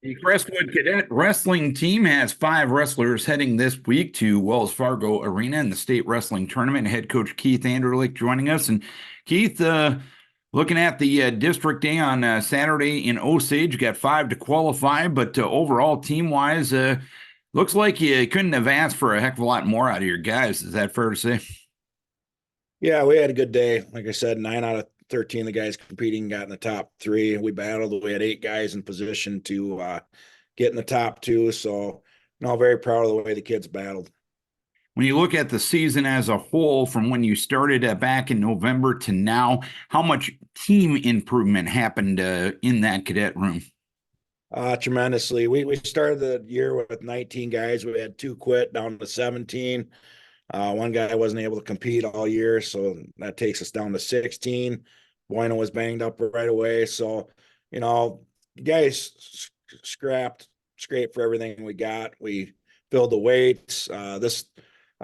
The Crestwood Cadet Wrestling Team has five wrestlers heading this week to Wells Fargo Arena in the state wrestling tournament. Head coach Keith Anderlik joining us. And Keith, looking at the district day on Saturday in Osage, got five to qualify, but overall, team-wise, looks like you couldn't have asked for a heck of a lot more out of your guys. Is that fair to say? Yeah, we had a good day. Like I said, 9 out of 13 of the guys competing got in the top three. We battled. We had 8 guys in position to get in the top two. So, very proud of the way the kids battled. When you look at the season as a whole, from when you started back in November to now, how much team improvement happened in that cadet room? Tremendously. We started the year with 19 guys. We had 2 quit, down to 17. One guy wasn't able to compete all year, so that takes us down to 16. Bueno was banged up right away. So, guys scraped for everything we got. We filled the weights. I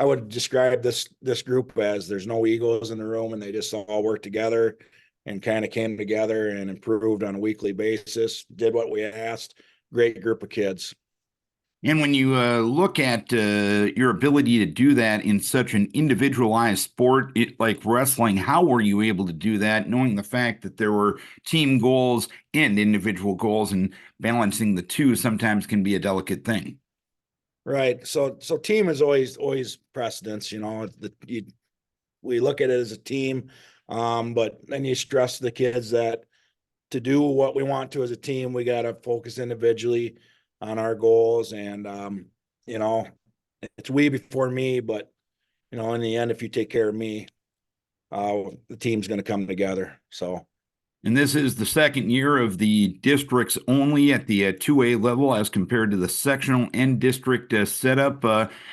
would describe this group as there's no egos in the room, and they just all work together and kind of came together and improved on a weekly basis. Did what we asked. Great group of kids. And when you look at your ability to do that in such an individualized sport like wrestling, how were you able to do that, knowing the fact that there were team goals and individual goals, and balancing the two sometimes can be a delicate thing? Right. So team is always precedence. We look at it as a team, but then you stress the kids that to do what we want to as a team, we got to focus individually on our goals. And, it's we before me, but, in the end, if you take care of me, the team's going to come together. So. And this is the second year of the districts only at the 2A level as compared to the sectional and district setup.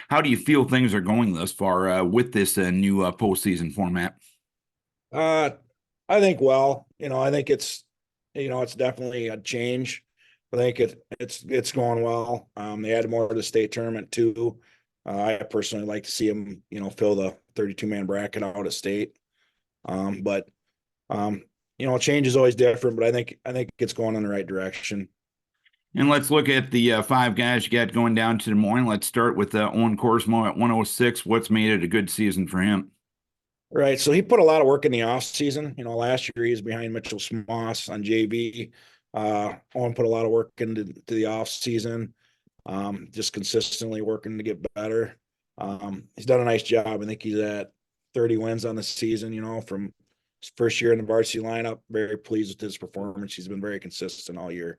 How do you feel things are going thus far with this new postseason format? I think, I think it's definitely a change. I think it's going well. They added more to the state tournament too. I personally like to see them, fill the 32-man bracket out of state. But change is always different, but I think it's going in the right direction. And let's look at the five guys you got going down to Des Moines. Let's start with Owen Korsmo at 106. What's made it a good season for him? Right. So he put a lot of work in the off season. Last year he was behind Mitchell Smoss on JV. Owen put a lot of work into the off season, just consistently working to get better. He's done a nice job. I think he's at 30 wins on the season, from his first year in the varsity lineup. Very pleased with his performance. He's been very consistent all year.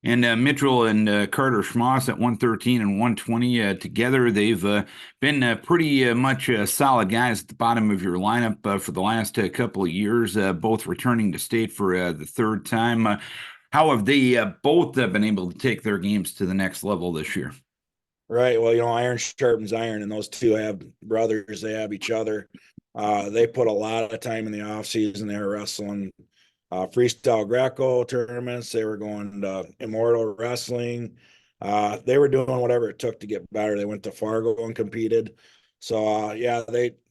And Mitchell and Carter Schmoss at 113 and 120 together, they've been pretty much solid guys at the bottom of your lineup for the last couple of years, both returning to state for the third time. How have they both been able to take their games to the next level this year? Right. Well, iron sharpens iron, and those two have brothers. They have each other. They put a lot of time in the off season. They were wrestling freestyle Greco tournaments. They were going to Immortal Wrestling. They were doing whatever it took to get better. They went to Fargo and competed. So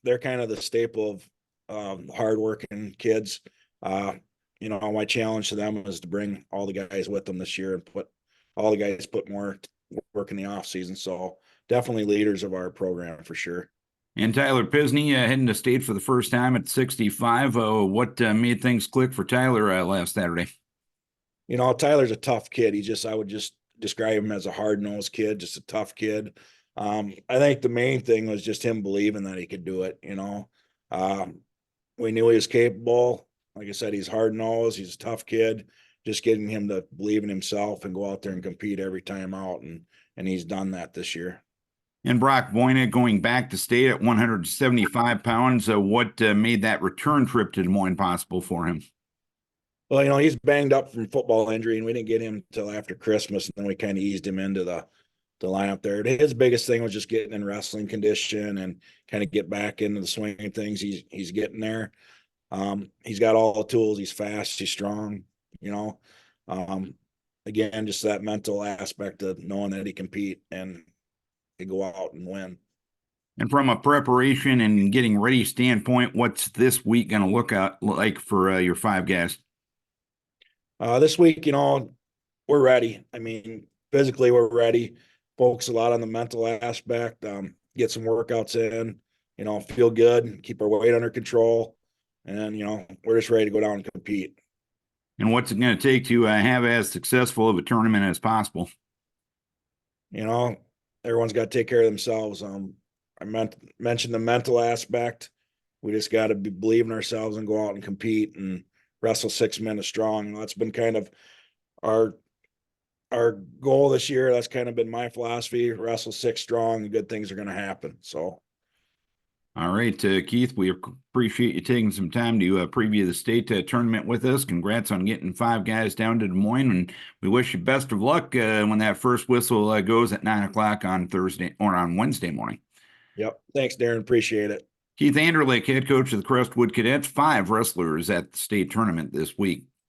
they're kind of the staple of hardworking kids. My challenge to them was to bring all the guys with them this year and put more work in the off season. So definitely leaders of our program for sure. And Tyler Pisney heading to state for the first time at 65. What made things click for Tyler last Saturday? Tyler's a tough kid. I would just describe him as a hard-nosed kid, just a tough kid. I think the main thing was just him believing that he could do it. We knew he was capable. Like I said, he's hard-nosed. He's a tough kid. Just getting him to believe in himself and go out there and compete every time out. And he's done that this year. And Brock Boyna going back to state at 175 pounds. What made that return trip to Des Moines possible for him? Well, he's banged up from football injury, and we didn't get him until after Christmas, and then we kind of eased him into the lineup there. His biggest thing was just getting in wrestling condition and kind of get back into the swing of things. He's getting there. He's got all the tools. He's fast. He's strong. Again, just that mental aspect of knowing that he compete and go out and win. And from a preparation and getting ready standpoint, what's this week going to look like for your five guys? This week, we're ready. I mean, physically we're ready. Focus a lot on the mental aspect. Get some workouts in. Feel good. Keep our weight under control, and we're just ready to go down and compete. And what's it going to take to have as successful of a tournament as possible? Everyone's got to take care of themselves. I mentioned the mental aspect. We just got to believe in ourselves and go out and compete and wrestle 6 minutes strong. That's been kind of our goal this year. That's kind of been my philosophy: wrestle 6 strong, and good things are going to happen. So. All right, Keith, we appreciate you taking some time to preview the state tournament with us. Congrats on getting 5 guys down to Des Moines, and we wish you best of luck when that first whistle goes at 9 o'clock on Thursday or on Wednesday morning. Yep. Thanks, Darren. Appreciate it. Keith Anderlik, head coach of the Crestwood Cadets, 5 wrestlers at the state tournament this week.